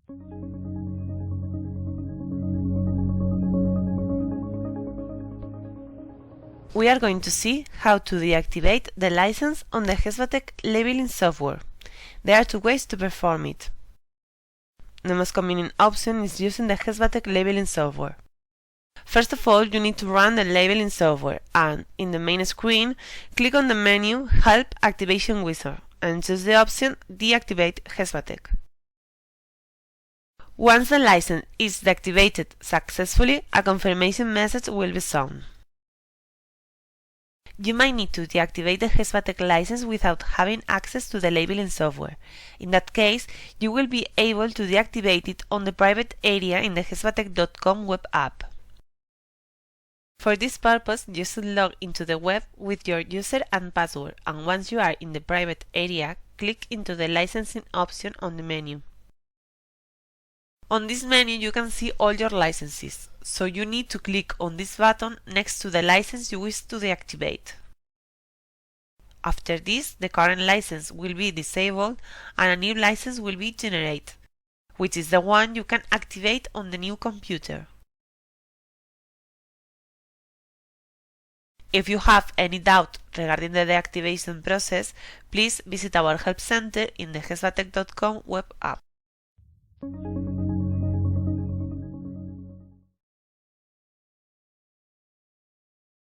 We are going to see how to deactivate the license on the GESVATEC labeling software. There are two ways to perform it. The most convenient option is using the GESVATEC labeling software. First of all, you need to run the labeling software and, in the main screen, click on the menu Help Activation Wizard and choose the option Deactivate GESVATEC. Once the license is deactivated successfully, a confirmation message will be shown. You might need to deactivate the GESVATEC license without having access to the labeling software. In that case, you will be able to deactivate it on the private area in the GESVATEC.com web app. For this purpose, you should log into the web with your user and password, and once you are in the private area, click into the licensing option on the menu. On this menu you can see all your licenses, so you need to click on this button next to the license you wish to deactivate. After this, the current license will be disabled and a new license will be generated, which is the one you can activate on the new computer. If you have any doubt regarding the deactivation process, please visit our help center in the GESVATEC.com web app.